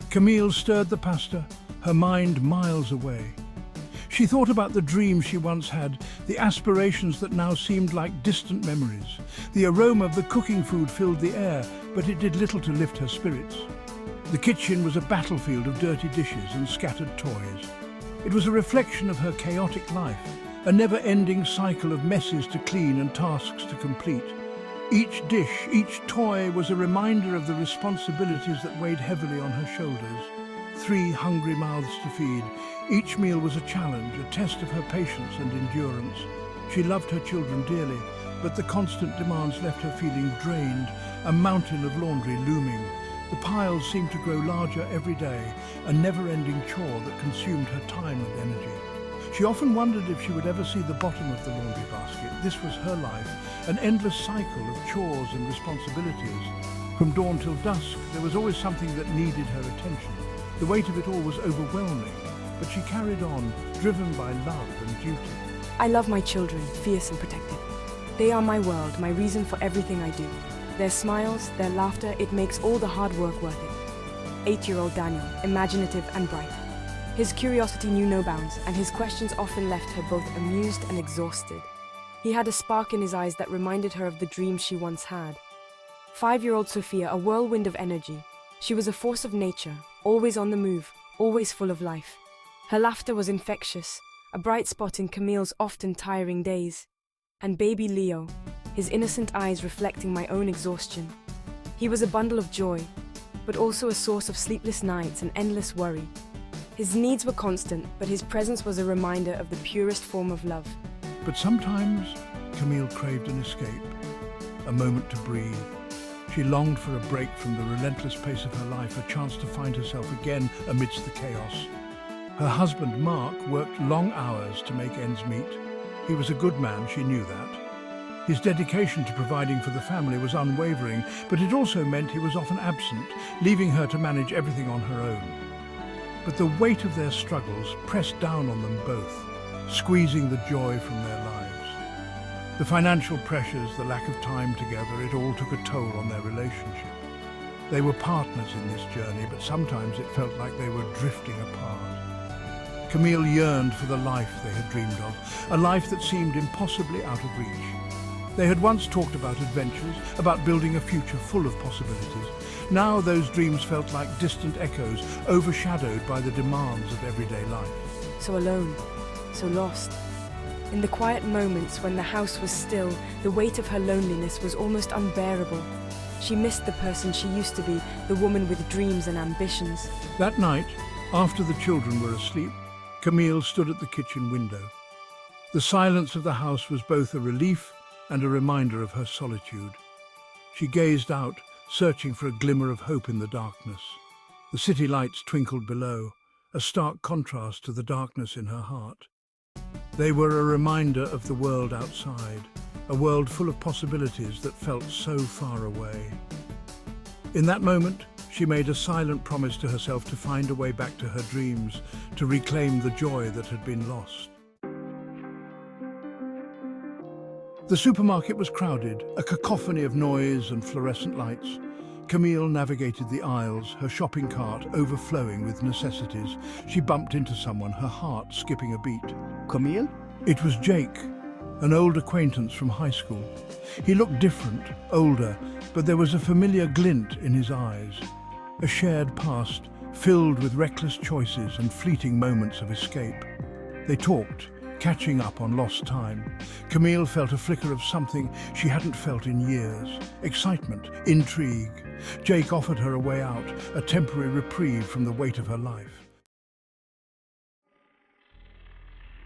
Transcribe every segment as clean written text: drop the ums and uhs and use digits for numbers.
Camille stirred the pasta, her mind miles away. She thought about the dreams she once had, the aspirations that now seemed like distant memories. The aroma of the cooking food filled the air, but it did little to lift her spirits. The kitchen was a battlefield of dirty dishes and scattered toys. It was a reflection of her chaotic life, a never-ending cycle of messes to clean and tasks to complete. Each dish, each toy was a reminder of the responsibilities that weighed heavily on her shoulders. 3 hungry mouths to feed. Each meal was a challenge, a test of her patience and endurance. She loved her children dearly, but the constant demands left her feeling drained, a mountain of laundry looming. The piles seemed to grow larger every day, a never-ending chore that consumed her time and energy. She often wondered if she would ever see the bottom of the laundry basket. This was her life, an endless cycle of chores and responsibilities. From dawn till dusk, there was always something that needed her attention. The weight of it all was overwhelming, but she carried on, driven by love and duty. I love my children, fierce and protective. They are my world, my reason for everything I do. Their smiles, their laughter, it makes all the hard work worth it. 8-year-old Daniel, imaginative and bright. His curiosity knew no bounds, and his questions often left her both amused and exhausted. He had a spark in his eyes that reminded her of the dreams she once had. 5-year-old Sophia, a whirlwind of energy. She was a force of nature, always on the move, always full of life. Her laughter was infectious, a bright spot in Camille's often tiring days. And baby Leo, his innocent eyes reflecting my own exhaustion. He was a bundle of joy, but also a source of sleepless nights and endless worry. His needs were constant, but his presence was a reminder of the purest form of love. But sometimes Camille craved an escape, a moment to breathe. She longed for a break from the relentless pace of her life, a chance to find herself again amidst the chaos. Her husband, Mark, worked long hours to make ends meet. He was a good man, she knew that. His dedication to providing for the family was unwavering, but it also meant he was often absent, leaving her to manage everything on her own. But the weight of their struggles pressed down on them both, squeezing the joy from their lives. The financial pressures, the lack of time together, it all took a toll on their relationship. They were partners in this journey, but sometimes it felt like they were drifting apart. Camille yearned for the life they had dreamed of, a life that seemed impossibly out of reach. They had once talked about adventures, about building a future full of possibilities. Now those dreams felt like distant echoes, overshadowed by the demands of everyday life. So alone, so lost. In the quiet moments when the house was still, the weight of her loneliness was almost unbearable. She missed the person she used to be, the woman with dreams and ambitions. That night, after the children were asleep, Camille stood at the kitchen window. The silence of the house was both a relief and a reminder of her solitude. She gazed out, searching for a glimmer of hope in the darkness. The city lights twinkled below, a stark contrast to the darkness in her heart. They were a reminder of the world outside, a world full of possibilities that felt so far away. In that moment, she made a silent promise to herself to find a way back to her dreams, to reclaim the joy that had been lost. The supermarket was crowded, a cacophony of noise and fluorescent lights. Camille navigated the aisles, her shopping cart overflowing with necessities. She bumped into someone, her heart skipping a beat. Camille? It was Jake, an old acquaintance from high school. He looked different, older, but there was a familiar glint in his eyes. A shared past, filled with reckless choices and fleeting moments of escape. They talked, catching up on lost time. Camille felt a flicker of something she hadn't felt in years. Excitement, intrigue. Jake offered her a way out, a temporary reprieve from the weight of her life.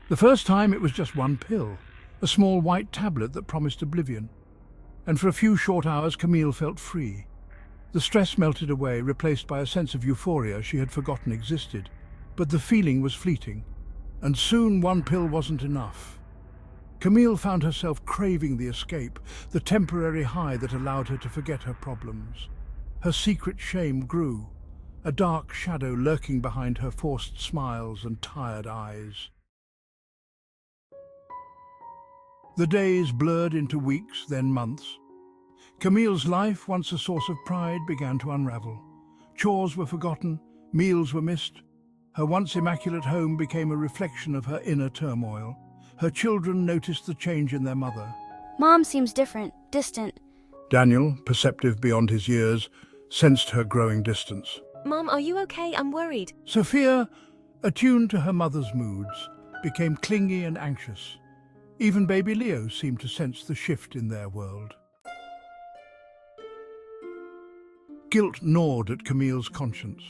The first time it was just one pill, a small white tablet that promised oblivion. And for a few short hours Camille felt free. The stress melted away, replaced by a sense of euphoria she had forgotten existed. But the feeling was fleeting. And soon one pill wasn't enough. Camille found herself craving the escape, the temporary high that allowed her to forget her problems. Her secret shame grew, a dark shadow lurking behind her forced smiles and tired eyes. The days blurred into weeks, then months. Camille's life, once a source of pride, began to unravel. Chores were forgotten, Meals were missed. Her once immaculate home became a reflection of her inner turmoil. Her children noticed the change in their mother. Mom seems different, distant. Daniel, perceptive beyond his years, sensed her growing distance. Mom, are you okay? I'm worried. Sophia, attuned to her mother's moods, became clingy and anxious. Even baby Leo seemed to sense the shift in their world. Guilt gnawed at Camille's conscience.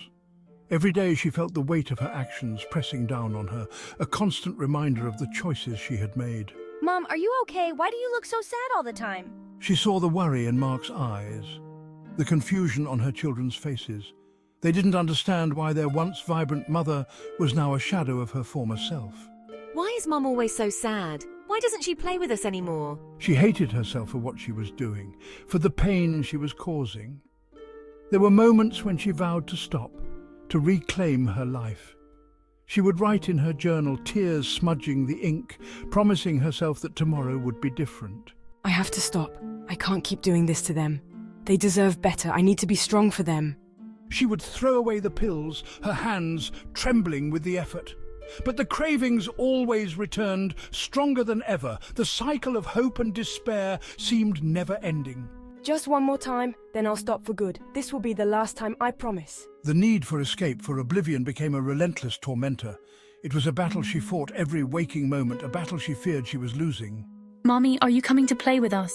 Every day she felt the weight of her actions pressing down on her, a constant reminder of the choices she had made. Mom, are you okay? Why do you look so sad all the time? She saw the worry in Mark's eyes, the confusion on her children's faces. They didn't understand why their once vibrant mother was now a shadow of her former self. Why is Mom always so sad? Why doesn't she play with us anymore? She hated herself for what she was doing, for the pain she was causing. There were moments when she vowed to stop, to reclaim her life. She would write in her journal, tears smudging the ink, promising herself that tomorrow would be different. I have to stop. I can't keep doing this to them. They deserve better. I need to be strong for them. She would throw away the pills, her hands trembling with the effort. But the cravings always returned, stronger than ever. The cycle of hope and despair seemed never-ending. Just one more time, then I'll stop for good. This will be the last time, I promise. The need for escape, for oblivion, became a relentless tormentor. It was a battle she fought every waking moment, a battle she feared she was losing. Mommy, are you coming to play with us?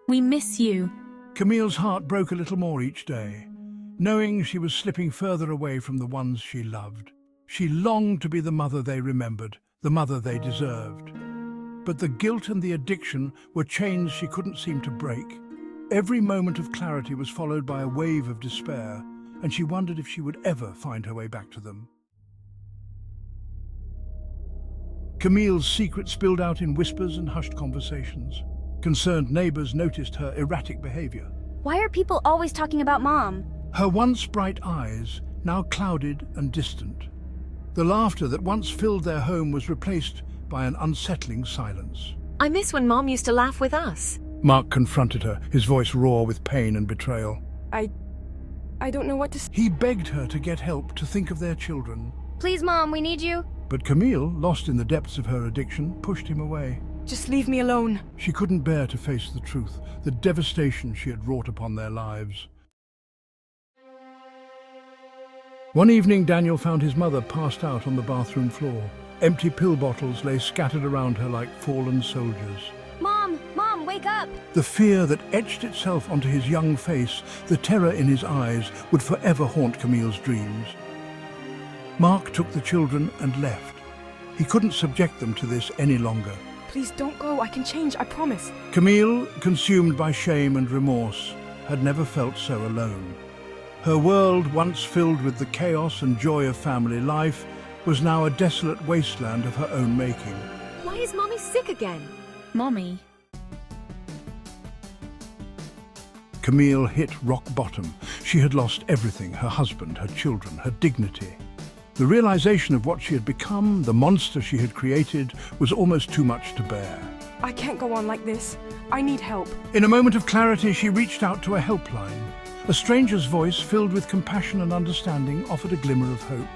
We miss you. Camille's heart broke a little more each day, knowing she was slipping further away from the ones she loved. She longed to be the mother they remembered, the mother they deserved. But the guilt and the addiction were chains she couldn't seem to break. Every moment of clarity was followed by a wave of despair, and she wondered if she would ever find her way back to them. Camille's secret spilled out in whispers and hushed conversations. Concerned neighbors noticed her erratic behavior. Why are people always talking about Mom? Her once bright eyes, now clouded and distant. The laughter that once filled their home was replaced by an unsettling silence. I miss when Mom used to laugh with us. Mark confronted her, his voice raw with pain and betrayal. I don't know what to say. He begged her to get help, to think of their children. Please, Mom, we need you. But Camille, lost in the depths of her addiction, pushed him away. Just leave me alone. She couldn't bear to face the truth, the devastation she had wrought upon their lives. One evening, Daniel found his mother passed out on the bathroom floor. Empty pill bottles lay scattered around her like fallen soldiers. Mom, wake up! The fear that etched itself onto his young face, the terror in his eyes, would forever haunt Camille's dreams. Mark took the children and left. He couldn't subject them to this any longer. Please don't go. I can change, I promise. Camille, consumed by shame and remorse, had never felt so alone. Her world, once filled with the chaos and joy of family life, was now a desolate wasteland of her own making. Why is Mommy sick again? Mommy. Camille hit rock bottom. She had lost everything, her husband, her children, her dignity. The realization of what she had become, the monster she had created, was almost too much to bear. I can't go on like this. I need help. In a moment of clarity, she reached out to a helpline. A stranger's voice, filled with compassion and understanding, offered a glimmer of hope.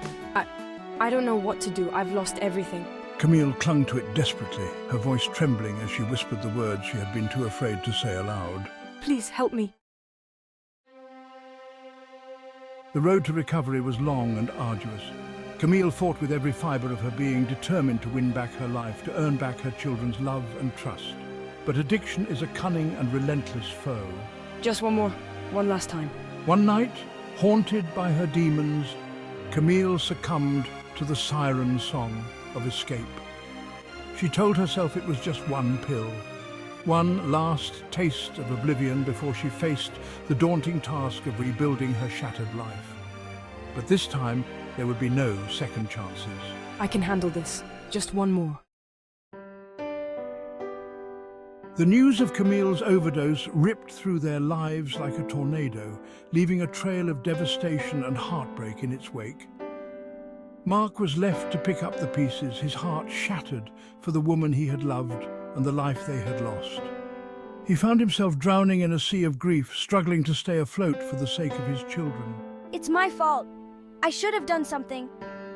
I don't know what to do. I've lost everything. Camille clung to it desperately, her voice trembling as she whispered the words she had been too afraid to say aloud. Please help me. The road to recovery was long and arduous. Camille fought with every fibre of her being, determined to win back her life, to earn back her children's love and trust. But addiction is a cunning and relentless foe. Just one more. One last time. One night, haunted by her demons, Camille succumbed to the siren song of escape. She told herself it was just one pill, one last taste of oblivion before she faced the daunting task of rebuilding her shattered life. But this time, there would be no second chances. I can handle this. Just one more. The news of Camille's overdose ripped through their lives like a tornado, leaving a trail of devastation and heartbreak in its wake. Mark was left to pick up the pieces, his heart shattered for the woman he had loved and the life they had lost. He found himself drowning in a sea of grief, struggling to stay afloat for the sake of his children. It's my fault. I should have done something.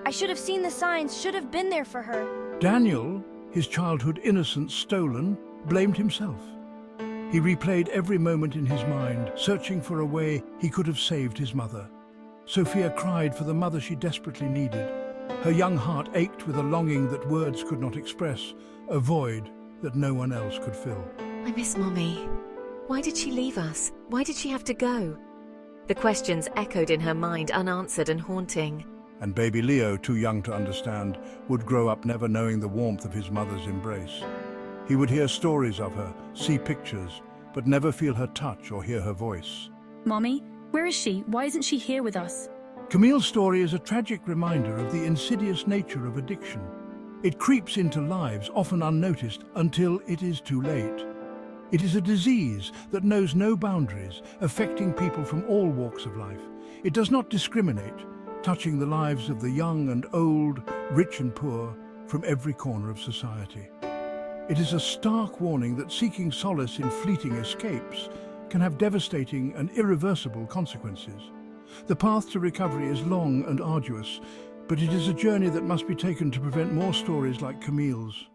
I should have seen the signs, should have been there for her. Daniel, his childhood innocence stolen, blamed himself. He replayed every moment in his mind, searching for a way he could have saved his mother. Sophia cried for the mother she desperately needed. Her young heart ached with a longing that words could not express, a void that no one else could fill. I miss Mommy. Why did she leave us? Why did she have to go? The questions echoed in her mind, unanswered and haunting. And baby Leo, too young to understand, would grow up never knowing the warmth of his mother's embrace. He would hear stories of her, see pictures, but never feel her touch or hear her voice. Mommy, where is she? Why isn't she here with us? Camille's story is a tragic reminder of the insidious nature of addiction. It creeps into lives, often unnoticed, until it is too late. It is a disease that knows no boundaries, affecting people from all walks of life. It does not discriminate, touching the lives of the young and old, rich and poor, from every corner of society. It is a stark warning that seeking solace in fleeting escapes can have devastating and irreversible consequences. The path to recovery is long and arduous, but it is a journey that must be taken to prevent more stories like Camille's.